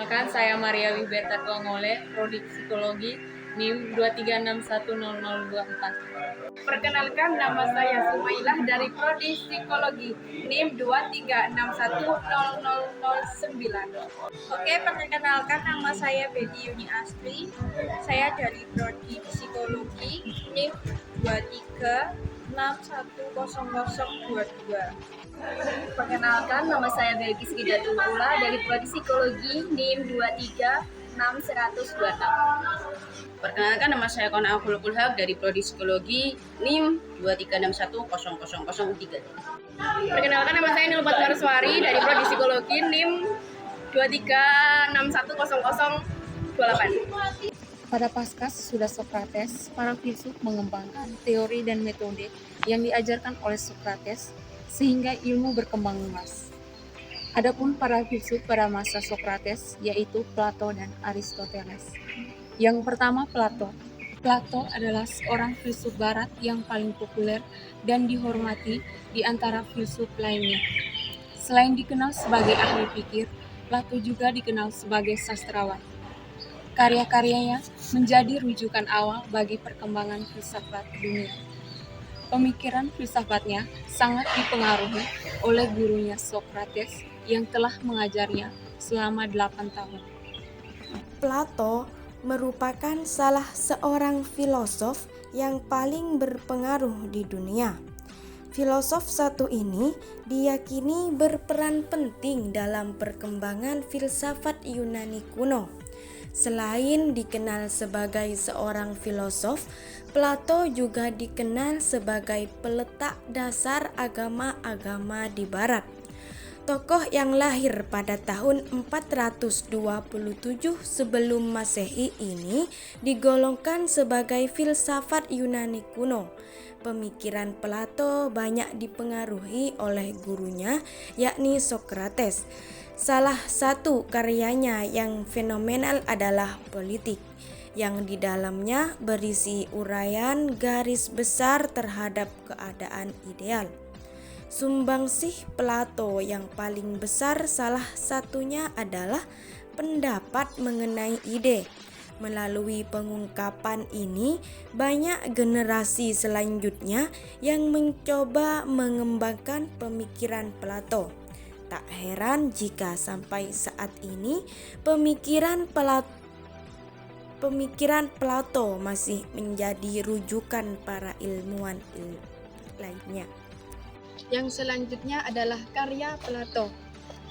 Perkenalkan, saya Maria Wiberta Tuangole, Prodi Psikologi, NIM 236100024. Perkenalkan, nama saya Sumailah dari Prodi Psikologi, NIM 2361009. Oke, perkenalkan nama saya Betty Yuni Astri. Saya dari Prodi Psikologi, NIM 23610022. Perkenalkan, nama saya Belkis Gidatulula dari Prodi Psikologi NIM 2361126. Perkenalkan, nama saya Kona Aful Kulhab dari Prodi Psikologi NIM 236100003. Perkenalkan, nama saya Nilupat Marswari dari Prodi Psikologi NIM 236100028. Pada pasca sesudah Sokrates, para filsuf mengembangkan teori dan metode yang diajarkan oleh Sokrates sehingga ilmu berkembang luas. Adapun para filsuf pada masa Sokrates yaitu Plato dan Aristoteles. Yang pertama, Plato. Plato adalah seorang filsuf barat yang paling populer dan dihormati di antara filsuf lainnya. Selain dikenal sebagai ahli pikir, Plato juga dikenal sebagai sastrawan. Karya-karyanya menjadi rujukan awal bagi perkembangan filsafat dunia. Pemikiran filsafatnya sangat dipengaruhi oleh gurunya Sokrates yang telah mengajarnya selama 8 tahun. Plato merupakan salah seorang filosof yang paling berpengaruh di dunia. Filosof satu ini diyakini berperan penting dalam perkembangan filsafat Yunani kuno. Selain dikenal sebagai seorang filosof, Plato juga dikenal sebagai peletak dasar agama-agama di barat. Tokoh yang lahir pada tahun 427 sebelum Masehi ini digolongkan sebagai filsafat Yunani kuno. Pemikiran Plato banyak dipengaruhi oleh gurunya, yakni Sokrates. Salah satu karyanya yang fenomenal adalah Politik, yang di dalamnya berisi uraian garis besar terhadap keadaan ideal. Sumbangsih Plato yang paling besar salah satunya adalah pendapat mengenai ide. Melalui pengungkapan ini, banyak generasi selanjutnya yang mencoba mengembangkan pemikiran Plato. Tak heran jika sampai saat ini pemikiran Plato masih menjadi rujukan para ilmuwan lainnya. Yang selanjutnya adalah karya Plato.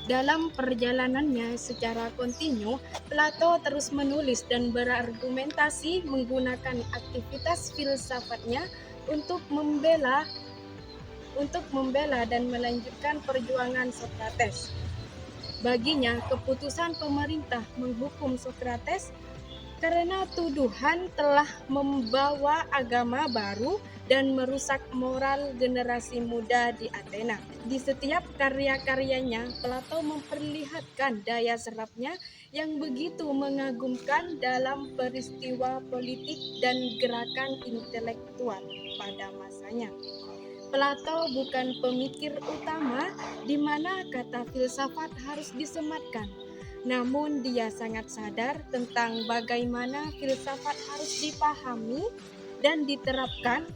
Dalam perjalanannya secara kontinu, Plato terus menulis dan berargumentasi menggunakan aktivitas filsafatnya untuk membela dan melanjutkan perjuangan Sokrates. Baginya, keputusan pemerintah menghukum Sokrates karena tuduhan telah membawa agama baru dan merusak moral generasi muda di Athena. Di setiap karya-karyanya, Plato memperlihatkan daya serapnya yang begitu mengagumkan dalam peristiwa politik dan gerakan intelektual pada masanya. Plato bukan pemikir utama di mana kata filsafat harus disematkan. Namun dia sangat sadar tentang bagaimana filsafat harus dipahami dan diterapkan.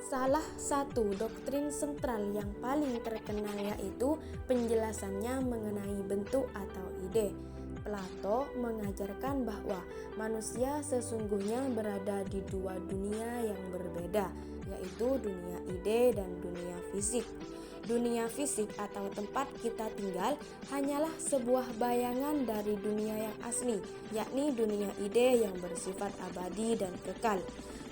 Salah satu doktrin sentral yang paling terkenal yaitu penjelasannya mengenai bentuk atau ide. Plato mengajarkan bahwa manusia sesungguhnya berada di dua dunia yang berbeda, yaitu dunia ide dan dunia fisik. Dunia fisik atau tempat kita tinggal hanyalah sebuah bayangan dari dunia yang asli, yakni dunia ide yang bersifat abadi dan kekal.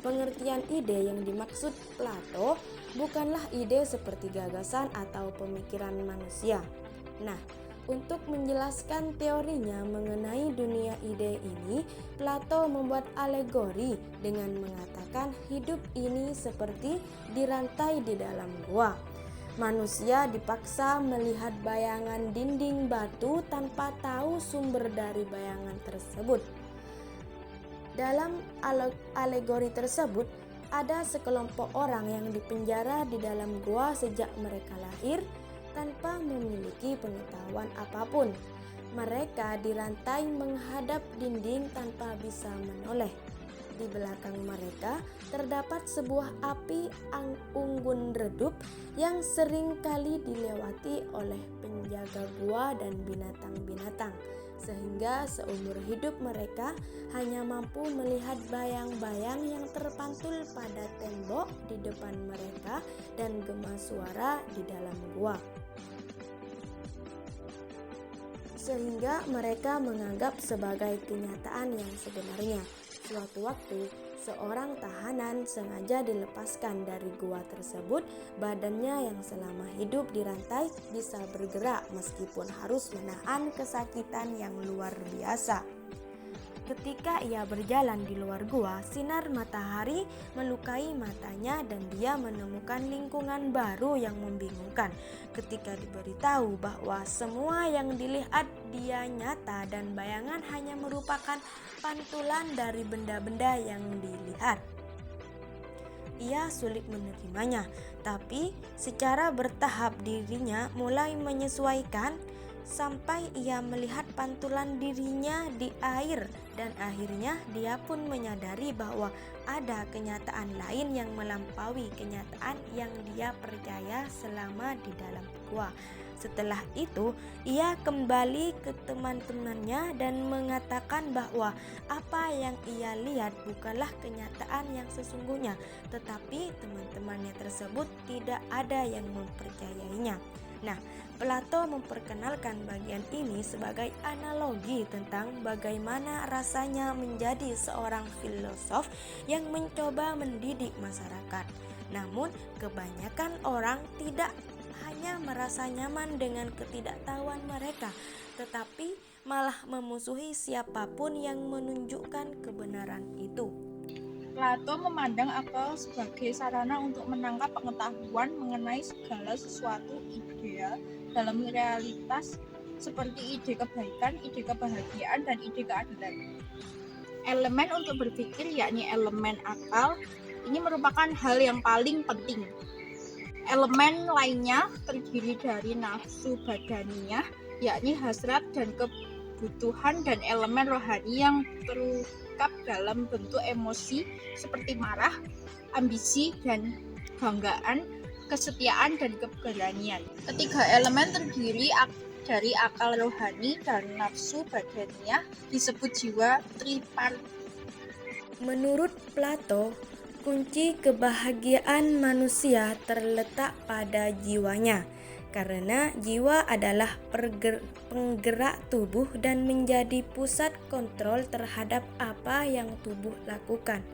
Pengertian ide yang dimaksud Plato bukanlah ide seperti gagasan atau pemikiran manusia. Nah, untuk menjelaskan teorinya mengenai dunia ide ini, Plato membuat alegori dengan mengatakan hidup ini seperti dirantai di dalam gua. Manusia dipaksa melihat bayangan dinding batu tanpa tahu sumber dari bayangan tersebut. Dalam alegori tersebut, ada sekelompok orang yang dipenjara di dalam gua sejak mereka lahir tanpa memiliki pengetahuan apapun. Mereka dirantai menghadap dinding tanpa bisa menoleh. Di belakang mereka terdapat sebuah api unggun redup yang sering kali dilewati oleh penjaga gua dan binatang-binatang, sehingga seumur hidup mereka hanya mampu melihat bayang-bayang yang terpantul pada tembok di depan mereka dan gema suara di dalam gua. Sehingga mereka menganggap sebagai kenyataan yang sebenarnya. Suatu waktu, seorang tahanan sengaja dilepaskan dari gua tersebut. Badannya yang selama hidup dirantai bisa bergerak meskipun harus menahan kesakitan yang luar biasa. Ketika ia berjalan di luar gua, sinar matahari melukai matanya dan dia menemukan lingkungan baru yang membingungkan. Ketika diberitahu bahwa semua yang dilihat dia nyata dan bayangan hanya merupakan pantulan dari benda-benda yang dilihat, ia sulit menerimanya. Tapi secara bertahap dirinya mulai menyesuaikan sampai ia melihat pantulan dirinya di air, dan akhirnya dia pun menyadari bahwa ada kenyataan lain yang melampaui kenyataan yang dia percaya selama di dalam gua. Setelah itu, ia kembali ke teman-temannya dan mengatakan bahwa apa yang ia lihat bukanlah kenyataan yang sesungguhnya, tetapi teman-temannya tersebut tidak ada yang mempercayainya. Nah, Plato memperkenalkan bagian ini sebagai analogi tentang bagaimana rasanya menjadi seorang filosof yang mencoba mendidik masyarakat. Namun, kebanyakan orang tidak hanya merasa nyaman dengan ketidaktahuan mereka, tetapi malah memusuhi siapapun yang menunjukkan kebenaran itu. Plato memandang akal sebagai sarana untuk menangkap pengetahuan mengenai segala sesuatu ideal dalam realitas, seperti ide kebaikan, ide kebahagiaan, dan ide keadilan. Elemen untuk berpikir, yakni elemen akal, ini merupakan hal yang paling penting. Elemen lainnya terdiri dari nafsu badaniyah, yakni hasrat dan kebutuhan, dan elemen rohani yang terungkap dalam bentuk emosi seperti marah, ambisi, dan banggaan, kesetiaan, dan keberanian. Ketiga elemen terdiri dari akal rohani dan nafsu badaniyah disebut jiwa tripart. Menurut Plato, kunci kebahagiaan manusia terletak pada jiwanya, karena jiwa adalah penggerak tubuh dan menjadi pusat kontrol terhadap apa yang tubuh lakukan.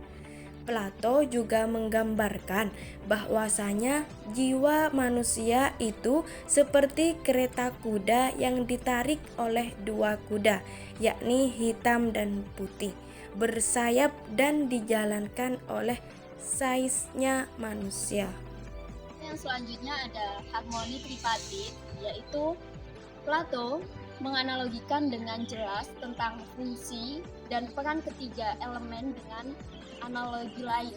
Plato juga menggambarkan bahwasanya jiwa manusia itu seperti kereta kuda yang ditarik oleh dua kuda, yakni hitam dan putih, bersayap dan dijalankan oleh saiznya manusia. Yang selanjutnya ada harmoni tripartit, yaitu Plato menganalogikan dengan jelas tentang fungsi dan peran ketiga elemen dengan analogi lain.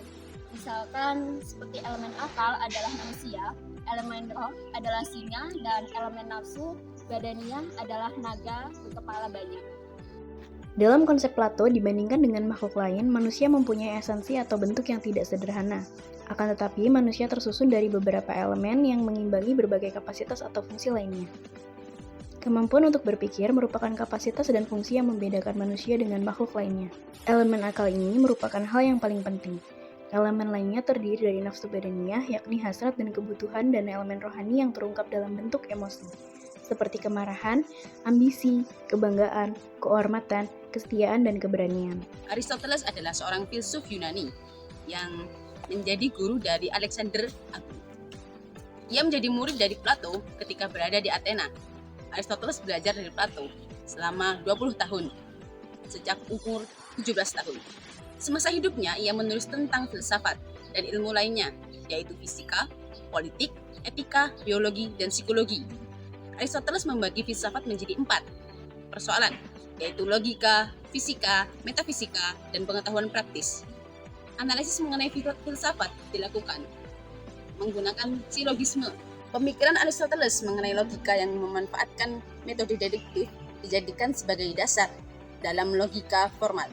Misalkan seperti elemen akal adalah manusia, elemen roh adalah singa, dan elemen nafsu badaniyah adalah naga berkepala banyak. Dalam konsep Plato, dibandingkan dengan makhluk lain, manusia mempunyai esensi atau bentuk yang tidak sederhana. Akan tetapi, manusia tersusun dari beberapa elemen yang mengimbangi berbagai kapasitas atau fungsi lainnya. Kemampuan untuk berpikir merupakan kapasitas dan fungsi yang membedakan manusia dengan makhluk lainnya. Elemen akal ini merupakan hal yang paling penting. Elemen lainnya terdiri dari nafsu badaniyah, yakni hasrat dan kebutuhan, dan elemen rohani yang terungkap dalam bentuk emosi, seperti kemarahan, ambisi, kebanggaan, kehormatan, kesetiaan, dan keberanian. Aristoteles adalah seorang filsuf Yunani yang menjadi guru dari Alexander Agung. Ia menjadi murid dari Plato ketika berada di Athena. Aristoteles belajar dari Plato selama 20 tahun, sejak umur 17 tahun. Semasa hidupnya, ia menulis tentang filsafat dan ilmu lainnya, yaitu fisika, politik, etika, biologi, dan psikologi. Aristoteles membagi filsafat menjadi 4 persoalan, yaitu logika, fisika, metafisika, dan pengetahuan praktis. Analisis mengenai filsafat dilakukan menggunakan silogisme. Pemikiran Aristoteles mengenai logika yang memanfaatkan metode deduktif dijadikan sebagai dasar dalam logika formal.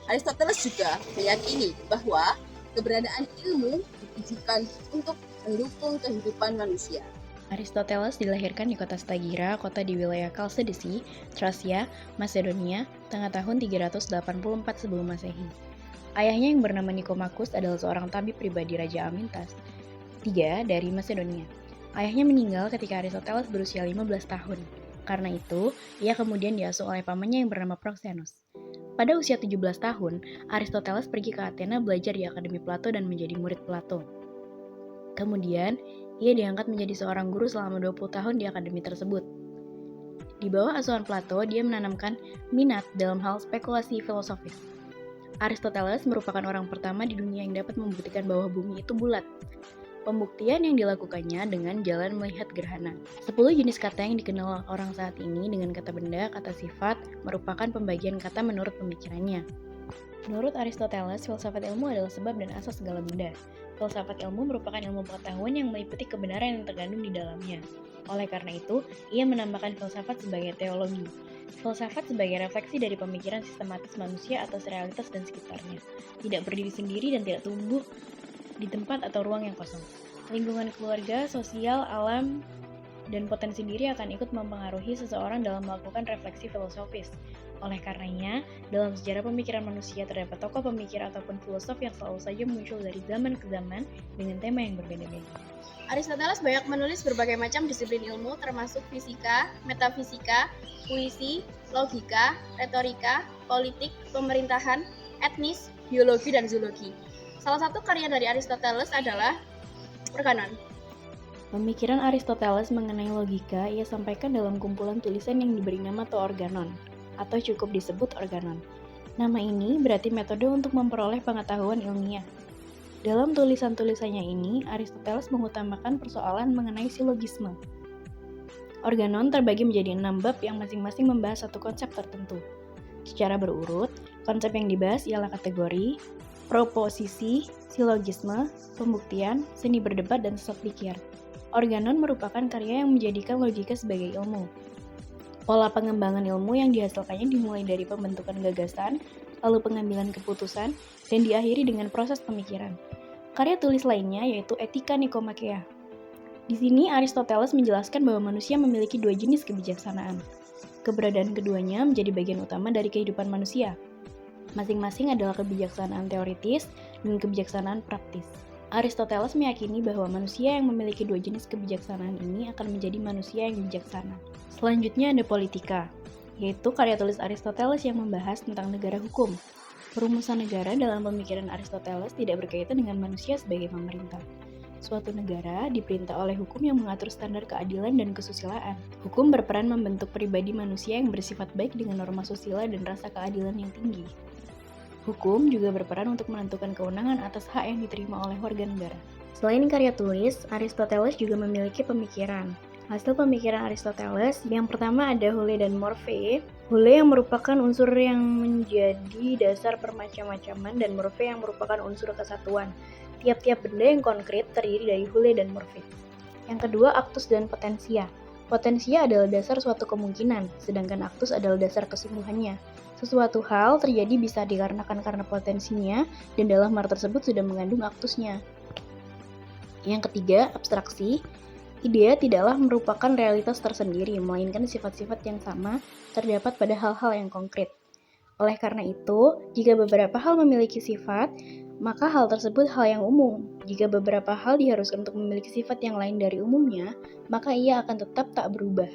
Aristoteles juga meyakini bahwa keberadaan ilmu ditujukan untuk mendukung kehidupan manusia. Aristoteles dilahirkan di kota Stagira, kota di wilayah Chalcedon, Thracia, Macedonia, tengah tahun 384 sebelum Masehi. Ayahnya yang bernama Nikomakus adalah seorang tabib pribadi Raja Amintas III dari Macedonia. Ayahnya meninggal ketika Aristoteles berusia 15 tahun. Karena itu, ia kemudian diasuh oleh pamannya yang bernama Proxenus. Pada usia 17 tahun, Aristoteles pergi ke Athena belajar di Akademi Plato dan menjadi murid Plato. Kemudian, ia diangkat menjadi seorang guru selama 20 tahun di akademi tersebut. Di bawah asuhan Plato, dia menanamkan minat dalam hal spekulasi filosofis. Aristoteles merupakan orang pertama di dunia yang dapat membuktikan bahwa bumi itu bulat. Pembuktian yang dilakukannya dengan jalan melihat gerhana. 10 jenis kata yang dikenal orang saat ini dengan kata benda, kata sifat, merupakan pembagian kata menurut pemikirannya. Menurut Aristoteles, filsafat ilmu adalah sebab dan asas segala benda. Filsafat ilmu merupakan ilmu pengetahuan yang meliputi kebenaran yang terkandung di dalamnya. Oleh karena itu, ia menambahkan filsafat sebagai teologi. Filsafat sebagai refleksi dari pemikiran sistematis manusia atas realitas dan sekitarnya. Tidak berdiri sendiri dan tidak tumbuh di tempat atau ruang yang kosong. Lingkungan keluarga, sosial, alam, dan potensi diri akan ikut mempengaruhi seseorang dalam melakukan refleksi filosofis. Oleh karenanya, dalam sejarah pemikiran manusia terdapat tokoh pemikir ataupun filosof yang selalu saja muncul dari zaman ke zaman dengan tema yang berbeda-beda. Aristoteles banyak menulis berbagai macam disiplin ilmu termasuk fisika, metafisika, puisi, logika, retorika, politik, pemerintahan, etnis, biologi, dan zoologi. Salah satu karya dari Aristoteles adalah Organon. Pemikiran Aristoteles mengenai logika ia sampaikan dalam kumpulan tulisan yang diberi nama To Organon, atau cukup disebut Organon. Nama ini berarti metode untuk memperoleh pengetahuan ilmiah. Dalam tulisan-tulisannya ini, Aristoteles mengutamakan persoalan mengenai silogisme. Organon terbagi menjadi 6 bab yang masing-masing membahas satu konsep tertentu. Secara berurut, konsep yang dibahas ialah kategori, proposisi, silogisme, pembuktian, seni berdebat, dan sesat pikir. Organon merupakan karya yang menjadikan logika sebagai ilmu. Pola pengembangan ilmu yang dihasilkannya dimulai dari pembentukan gagasan, lalu pengambilan keputusan, dan diakhiri dengan proses pemikiran. Karya tulis lainnya yaitu Etika Nikomakhea. Di sini Aristoteles menjelaskan bahwa manusia memiliki 2 jenis kebijaksanaan. Keberadaan keduanya menjadi bagian utama dari kehidupan manusia. Masing-masing adalah kebijaksanaan teoritis dan kebijaksanaan praktis. Aristoteles meyakini bahwa manusia yang memiliki 2 jenis kebijaksanaan ini akan menjadi manusia yang bijaksana. Selanjutnya ada Politika, yaitu karya tulis Aristoteles yang membahas tentang negara hukum. Perumusan negara dalam pemikiran Aristoteles tidak berkaitan dengan manusia sebagai pemerintah. Suatu negara diperintah oleh hukum yang mengatur standar keadilan dan kesusilaan. Hukum berperan membentuk pribadi manusia yang bersifat baik dengan norma susila dan rasa keadilan yang tinggi. Hukum juga berperan untuk menentukan kewenangan atas hak yang diterima oleh warga negara. Selain karya tulis, Aristoteles juga memiliki pemikiran. Hasil pemikiran Aristoteles, yang pertama ada Hule dan Morphe. Hule yang merupakan unsur yang menjadi dasar permacam-macaman dan Morphe yang merupakan unsur kesatuan. Tiap-tiap benda yang konkret terdiri dari Hule dan Morphe. Yang kedua, Actus dan Potentia. Potentia adalah dasar suatu kemungkinan, sedangkan Actus adalah dasar kesungguhannya. Sesuatu hal terjadi bisa dikarenakan karena potensinya, dan dalam hal tersebut sudah mengandung aktusnya. Yang ketiga, abstraksi. Idea tidaklah merupakan realitas tersendiri, melainkan sifat-sifat yang sama terdapat pada hal-hal yang konkret. Oleh karena itu, jika beberapa hal memiliki sifat, maka hal tersebut hal yang umum. Jika beberapa hal diharuskan untuk memiliki sifat yang lain dari umumnya, maka ia akan tetap tak berubah.